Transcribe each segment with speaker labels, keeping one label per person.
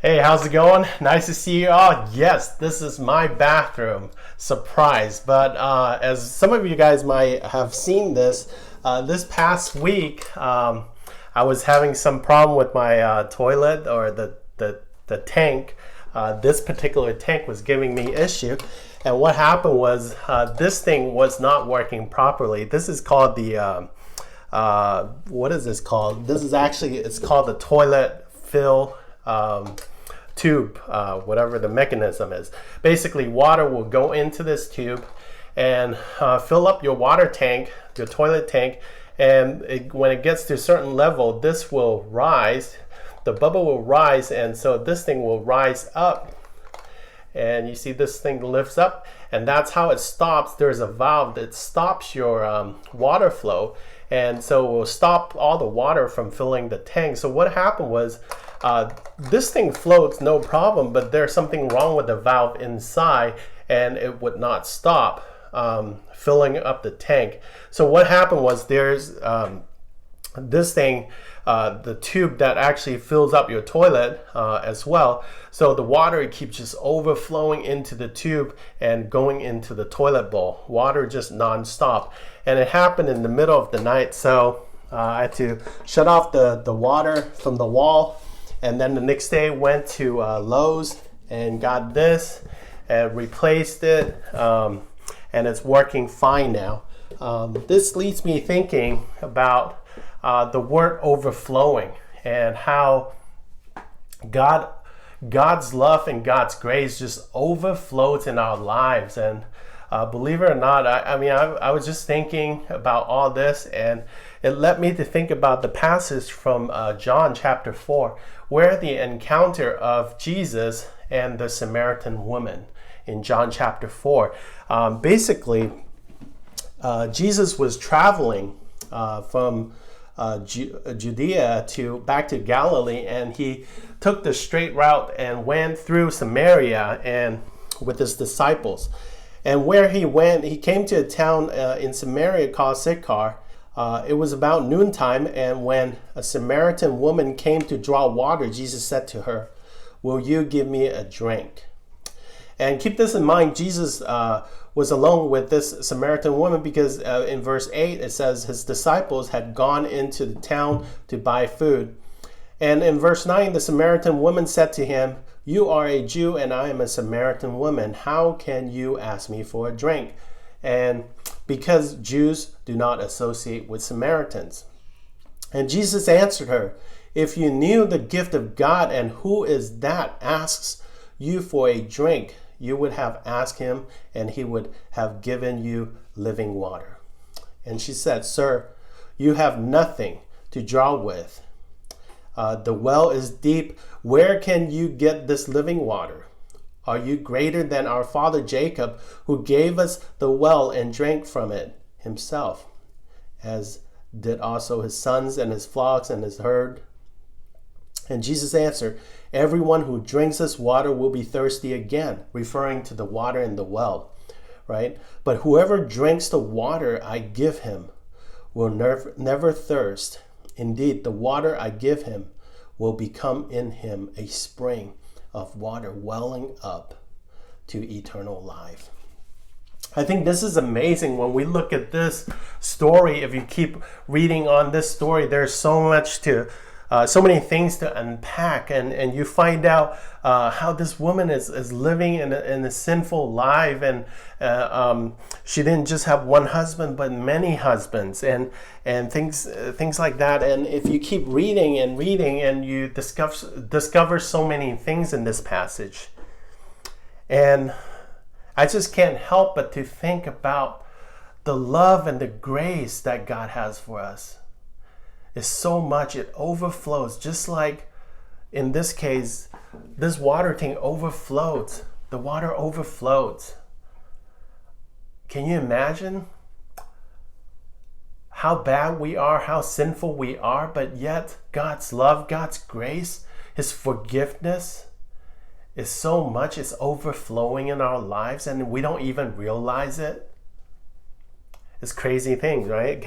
Speaker 1: Hey, how's it going? Nice to see you all. Yes, this is my bathroom. Surprise. But as some of you guys might have seen this past week, I was having some problem with my toilet or the tank. This particular tank was giving me issue. And what happened was this thing was not working properly. This is called the, what is this called? It's called the toilet fill tube, whatever the mechanism is. Basically, water will go into this tube and fill up your water tank, your toilet tank, and when it gets to a certain level, this will rise, the bubble will rise, and so this thing will rise up. And you see this thing lifts up, and that's how it stops. There's a valve that stops your water flow, and so it will stop all the water from filling the tank. So what happened was this thing floats no problem, but there's something wrong with the valve inside, and it would not stop filling up the tank. So what happened was there's this thing, the tube that actually fills up your toilet as well. So the water keeps just overflowing into the tube and going into the toilet bowl. Water just non-stop. And it happened in the middle of the night. So I had to shut off the water from the wall. And then the next day went to Lowe's and got this and replaced it. And it's working fine now. This leads me thinking about the word overflowing and how God's love and God's grace just overflows in our lives. And believe it or not, I was just thinking about all this, and it led me to think about the passage from John chapter 4, where the encounter of Jesus and the Samaritan woman in John chapter 4. Basically, Jesus was traveling from Judea back to Galilee, and he took the straight route and went through Samaria and with his disciples. And where he went, he came to a town in Samaria called Sychar. It was about noontime, and when a Samaritan woman came to draw water, Jesus said to her, "Will you give me a drink?" And keep this in mind, Jesus was alone with this Samaritan woman because in verse 8 it says his disciples had gone into the town to buy food. And in verse 9, the Samaritan woman said to him, "You are a Jew and I am a Samaritan woman. How can you ask me for a drink?" And because Jews do not associate with Samaritans. And Jesus answered her, "If you knew the gift of God and who is that asks you for a drink, you would have asked him and he would have given you living water." And she said, "Sir, you have nothing to draw with. The well is deep. Where can you get this living water? Are you greater than our father Jacob, who gave us the well and drank from it himself, as did also his sons and his flocks and his herd?" And Jesus answered, "Everyone who drinks this water will be thirsty again," referring to the water in the well, right? "But whoever drinks the water I give him will never thirst. Indeed, the water I give him will become in him a spring of water welling up to eternal life." I think this is amazing when we look at this story. If you keep reading on this story, there's so many things to unpack, and you find out how this woman is living in a sinful life, and she didn't just have one husband but many husbands, and things like that. And if you keep reading and you discover so many things in this passage, and I just can't help but to think about the love and the grace that God has for us. Is so much, it overflows, just like in this case, this water tank overflows. The water overflows. Can you imagine how bad we are, how sinful we are, but yet God's love, God's grace, his forgiveness is so much, it's overflowing in our lives and we don't even realize it? It's crazy things, right?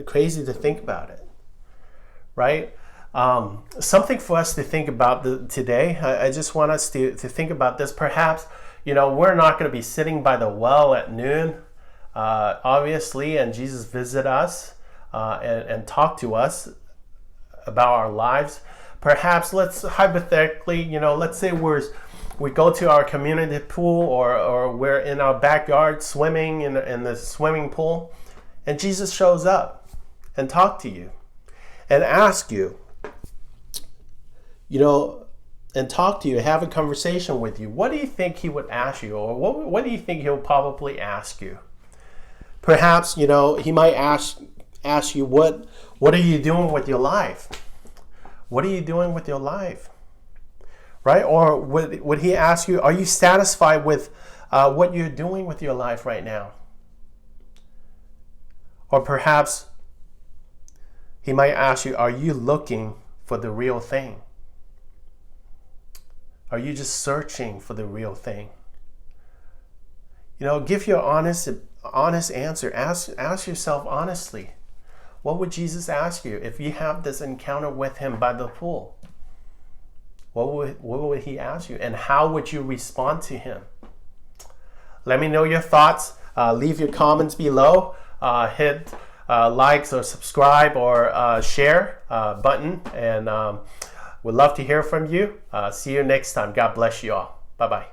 Speaker 1: Crazy to think about it, right? something for us to think about today. I just want us to think about this. Perhaps, we're not going to be sitting by the well at noon, obviously, and Jesus visit us and talk to us about our lives. Perhaps, let's hypothetically, let's say we go to our community pool, or we're in our backyard swimming in the swimming pool, and Jesus shows up and talk to you and ask you, and talk to you, have a conversation with you. What do you think he would ask you, or what do you think he'll probably ask you? Perhaps, he might ask you, what are you doing with your life? What are you doing with your life? Right? Or would he ask you, are you satisfied with what you're doing with your life right now? Or perhaps he might ask you, are you looking for the real thing? Are you just searching for the real thing? Give your honest answer. Ask yourself honestly, what would Jesus ask you if you have this encounter with him by the pool? What would he ask you, and how would you respond to him? Let me know your thoughts. Leave your comments below. Hit likes or subscribe or share button, and we'd love to hear from you. See you next time. God bless you all. Bye-bye.